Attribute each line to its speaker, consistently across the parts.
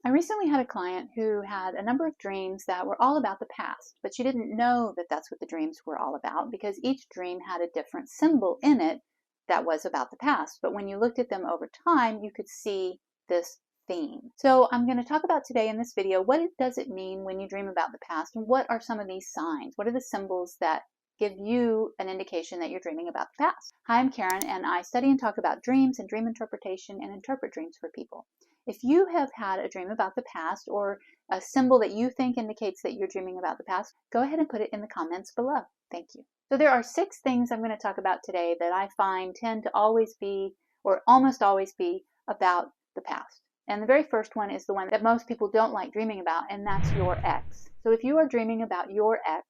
Speaker 1: I recently had a client who had a number of dreams that were all about the past, but she didn't know that that's what the dreams were all about because each dream had a different symbol in it that was about the past. But when you looked at them over time, you could see this theme. So I'm going to talk about today in this video, what does it mean when you dream about the past, and what are some of these signs? What are the symbols that give you an indication that you're dreaming about the past? Hi, I'm Karen, and I study and talk about dreams and dream interpretation and interpret dreams for people. If you have had a dream about the past or a symbol that you think indicates that you're dreaming about the past, go ahead and put it in the comments below. Thank you. So there are 6 things I'm going to talk about today that I find tend to always be, or almost always be, about the past. And the very first one is the one that most people don't like dreaming about, and that's your ex. So if you are dreaming about your ex,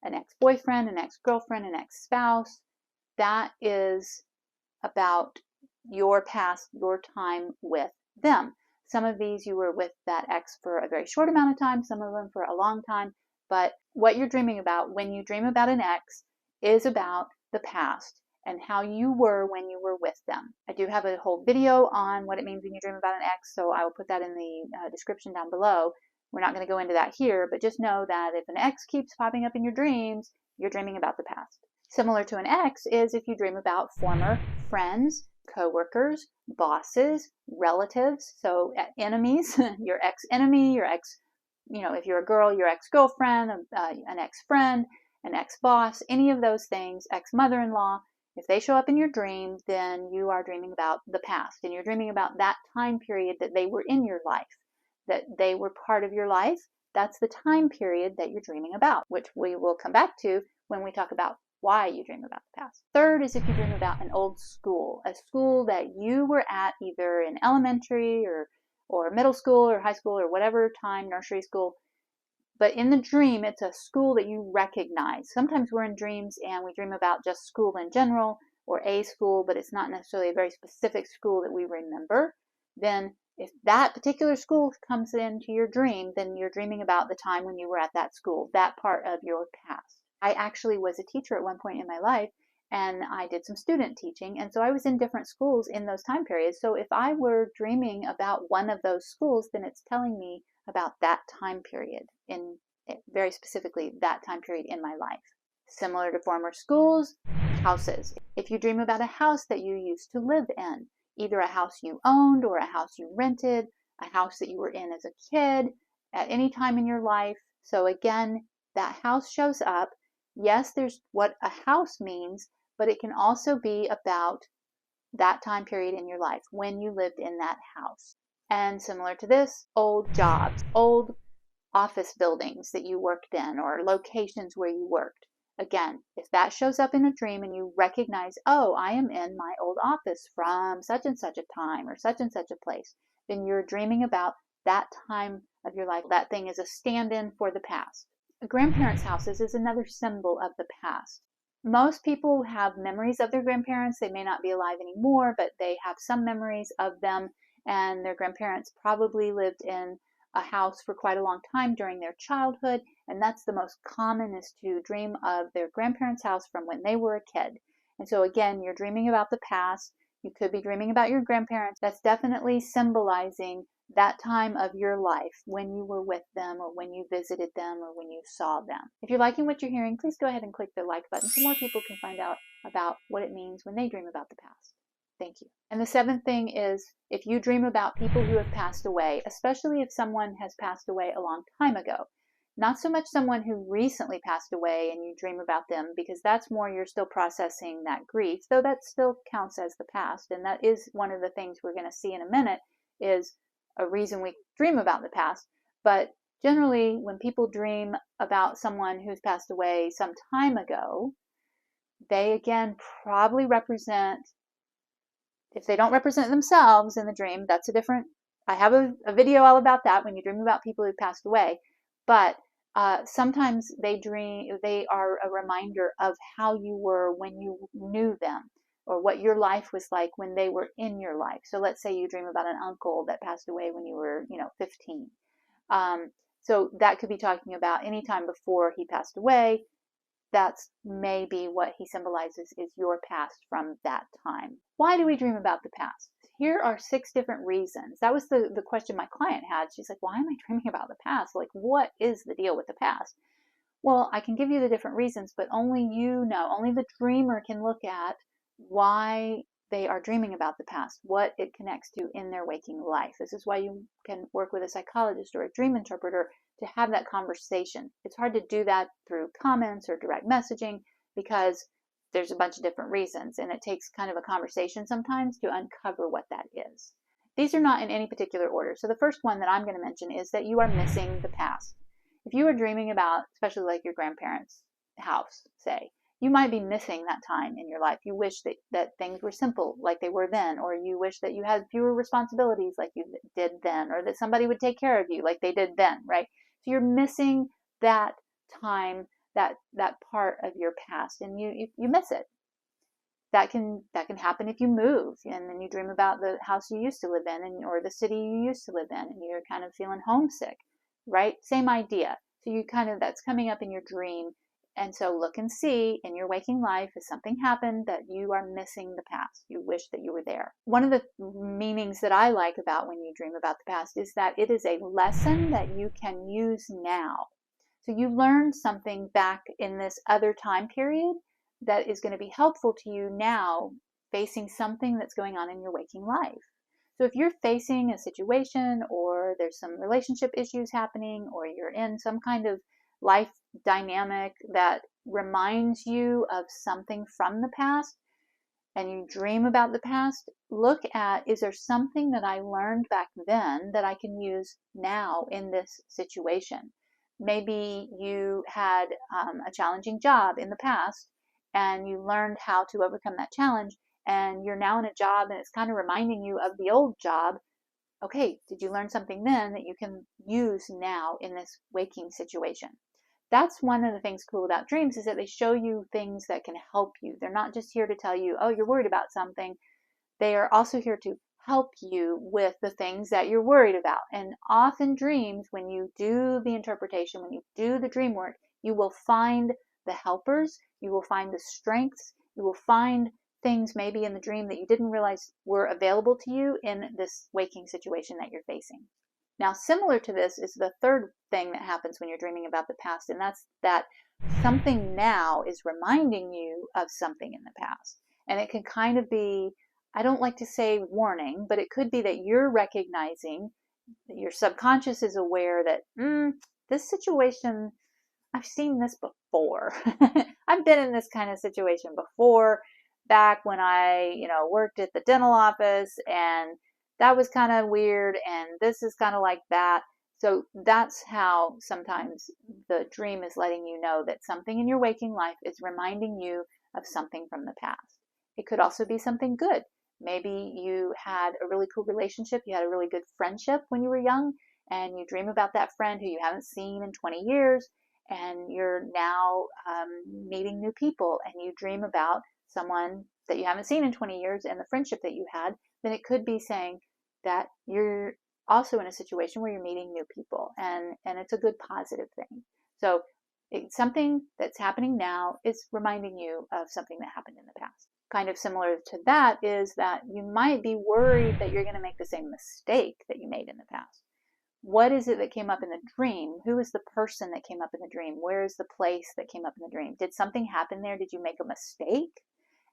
Speaker 1: an ex-boyfriend, an ex-girlfriend, an ex-spouse, that is about your past, your time with them. Some of these you were with that ex for a very short amount of time, some of them for a long time, but what you're dreaming about when you dream about an ex is about the past and how you were when you were with them. I do have a whole video on what it means when you dream about an ex, so I will put that in the description down below. We're not going to go into that here, but just know that if an ex keeps popping up in your dreams, you're dreaming about the past. Similar to an ex is if you dream about former friends, coworkers, bosses, relatives, so enemies, your ex-enemy, your ex, if you're a girl, your ex-girlfriend, an ex-friend, an ex-boss, any of those things, ex-mother-in-law. If they show up in your dream, then you are dreaming about the past, and you're dreaming about that time period that they were in your life, that they were part of your life. That's the time period that you're dreaming about, which we will come back to when we talk about why you dream about the past. Third is if you dream about an old school, a school that you were at either in elementary or middle school or high school or whatever time, nursery school, but in the dream it's a school that you recognize. Sometimes we're in dreams and we dream about just school in general or a school, but it's not necessarily a very specific school that we remember. Then if that particular school comes into your dream, then you're dreaming about the time when you were at that school, that part of your past. I actually was a teacher at one point in my life, and I did some student teaching, and so I was in different schools in those time periods. So if I were dreaming about one of those schools, then it's telling me about that time period, in very specifically that time period in my life. Similar to former schools, houses. If you dream about a house that you used to live in, either a house you owned or a house you rented, a house that you were in as a kid, at any time in your life. So again, that house shows up. Yes, there's what a house means, but it can also be about that time period in your life when you lived in that house. And similar to this, old jobs, old office buildings that you worked in or locations where you worked. Again, if that shows up in a dream and you recognize, oh, I am in my old office from such and such a time or such and such a place, then you're dreaming about that time of your life. That thing is a stand-in for the past. Grandparents' houses is another symbol of the past. Most people have memories of their grandparents. They may not be alive anymore, but they have some memories of them, and their grandparents probably lived in a house for quite a long time during their childhood, and that's the most common, is to dream of their grandparents' house from when they were a kid. And so again, you're dreaming about the past. You could be dreaming about your grandparents. That's definitely symbolizing that time of your life when you were with them or when you visited them or when you saw them. If you're liking what you're hearing, please go ahead and click the like button so more people can find out about what it means when they dream about the past. Thank you. And the 7th thing is if you dream about people who have passed away, especially if someone has passed away a long time ago. Not so much someone who recently passed away and you dream about them, because that's more you're still processing that grief, though that still counts as the past. And that is one of the things we're going to see in a minute, is a reason we dream about the past. But generally, when people dream about someone who's passed away some time ago, they again probably represent, if they don't represent themselves in the dream, that's a different, I have a video all about that when you dream about people who passed away. But sometimes they are a reminder of how you were when you knew them, or what your life was like when they were in your life. So let's say you dream about an uncle that passed away when you were, 15. So that could be talking about any time before he passed away. That's maybe what he symbolizes, is your past from that time. Why do we dream about the past? here are 6 different reasons. That was the question my client had. She's like, why am I dreaming about the past? Like, what is the deal with the past? Well, I can give you the different reasons, but only you know, only the dreamer can look at why they are dreaming about the past, what it connects to in their waking life. This is why you can work with a psychologist or a dream interpreter to have that conversation. It's hard to do that through comments or direct messaging because there's a bunch of different reasons, and it takes kind of a conversation sometimes to uncover what that is. These are not in any particular order. So the first one that I'm going to mention is that you are missing the past. If you are dreaming about, especially like your grandparents' house, say, you might be missing that time in your life. You wish that things were simple like they were then, or you wish that you had fewer responsibilities like you did then, or that somebody would take care of you like they did then, right? So you're missing that time, that part of your past, and you miss it. That can happen if you move and then you dream about the house you used to live in, or the city you used to live in, and you're kind of feeling homesick, right? Same idea. So you kind of, that's coming up in your dream. And so look and see in your waking life, if something happened that you are missing the past, you wish that you were there. One of the meanings that I like about when you dream about the past is that it is a lesson that you can use now. So you learned something back in this other time period that is going to be helpful to you now, facing something that's going on in your waking life. So if you're facing a situation, or there's some relationship issues happening, or you're in some kind of life dynamic that reminds you of something from the past, and you dream about the past, look at, is there something that I learned back then that I can use now in this situation? Maybe you had a challenging job in the past, and you learned how to overcome that challenge, and you're now in a job and it's kind of reminding you of the old job. Okay, did you learn something then that you can use now in this waking situation? That's one of the things cool about dreams, is that they show you things that can help you. They're not just here to tell you, oh, you're worried about something. They are also here to help you with the things that you're worried about. And often dreams, when you do the interpretation, when you do the dream work, you will find the helpers, you will find the strengths, you will find things maybe in the dream that you didn't realize were available to you in this waking situation that you're facing. Now, similar to this is the third thing that happens when you're dreaming about the past, and that's that something now is reminding you of something in the past. And it can kind of be, I don't like to say warning, but it could be that you're recognizing that your subconscious is aware that this situation, I've seen this before. I've been in this kind of situation before, back when I, worked at the dental office, and that was kind of weird, and this is kind of like that. So that's how sometimes the dream is letting you know that something in your waking life is reminding you of something from the past. It could also be something good. Maybe you had a really cool relationship, you had a really good friendship when you were young, and you dream about that friend who you haven't seen in 20 years, and you're now meeting new people, and you dream about someone that you haven't seen in 20 years and the friendship that you had. Then it could be saying that you're also in a situation where you're meeting new people, and it's a good positive thing. So it's something that's happening now is reminding you of something that happened in the past. Kind of similar to that is that you might be worried that you're going to make the same mistake that you made in the past. What is it that came up in the dream? Who is the person that came up in the dream? Where is the place that came up in the dream? Did something happen there? Did you make a mistake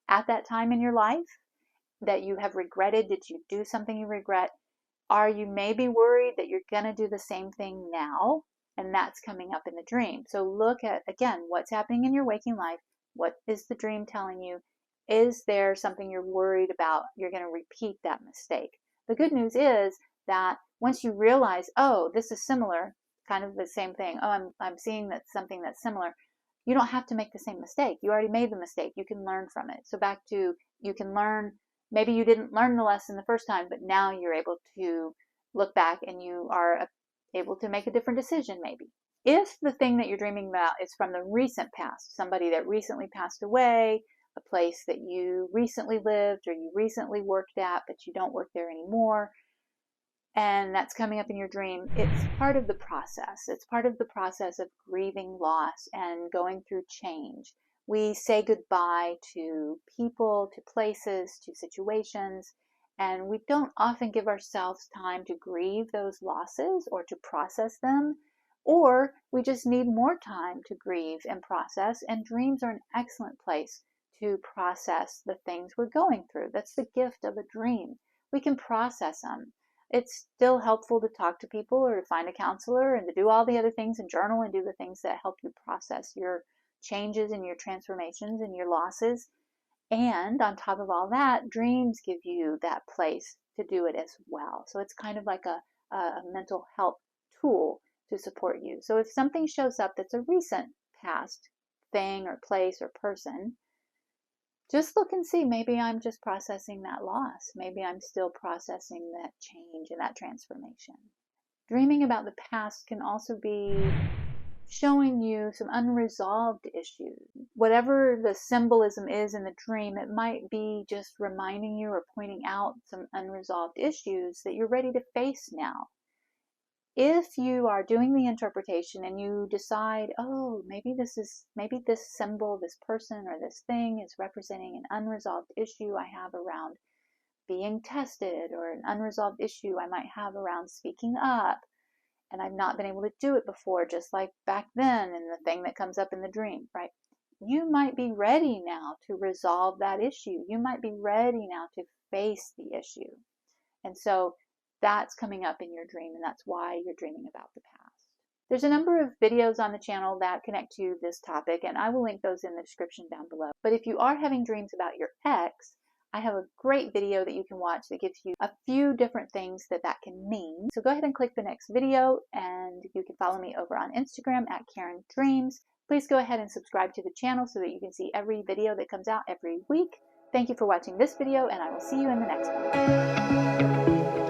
Speaker 1: at that time in your life that you have regretted? Did you do something you regret? Are you maybe worried that you're going to do the same thing now? And that's coming up in the dream. So look at, again, what's happening in your waking life. What is the dream telling you? Is there something you're worried about? You're going to repeat that mistake. The good news is that once you realize, oh, this is similar, kind of the same thing. Oh, I'm seeing that something that's similar. You don't have to make the same mistake. You already made the mistake. You can learn from it. So back to, you can learn. Maybe you didn't learn the lesson the first time, but now you're able to look back and you are able to make a different decision maybe. If the thing that you're dreaming about is from the recent past, somebody that recently passed away, a place that you recently lived or you recently worked at, but you don't work there anymore, and that's coming up in your dream, it's part of the process. It's part of the process of grieving loss and going through change. We say goodbye to people, to places, to situations, And we don't often give ourselves time to grieve those losses or to process them, or we just need more time to grieve and process. And dreams are an excellent place to process the things we're going through. That's the gift of a dream. We can process them. It's still helpful to talk to people or to find a counselor and to do all the other things and journal and do the things that help you process your changes and your transformations and your losses. And on top of all that, dreams give you that place to do it as well. So it's kind of like a mental health tool to support you. So if something shows up that's a recent past thing or place or person, just look and see, maybe I'm just processing that loss. Maybe I'm still processing that change and that transformation. Dreaming about the past can also be showing you some unresolved issues. Whatever the symbolism is in the dream, it might be just reminding you or pointing out some unresolved issues that you're ready to face now. If you are doing the interpretation and you decide, oh, maybe this symbol, this person or this thing is representing an unresolved issue I have around being tested, or an unresolved issue I might have around speaking up, and I've not been able to do it before, just like back then in the thing that comes up in the dream, right? You might be ready now to resolve that issue. You might be ready now to face the issue. And so that's coming up in your dream, and that's why you're dreaming about the past. There's a number of videos on the channel that connect to this topic, and I will link those in the description down below. But if you are having dreams about your ex, I have a great video that you can watch that gives you a few different things that can mean. So go ahead and click the next video, and you can follow me over on Instagram at Caryndreams. Please go ahead and subscribe to the channel so that you can see every video that comes out every week. Thank you for watching this video, and I will see you in the next one.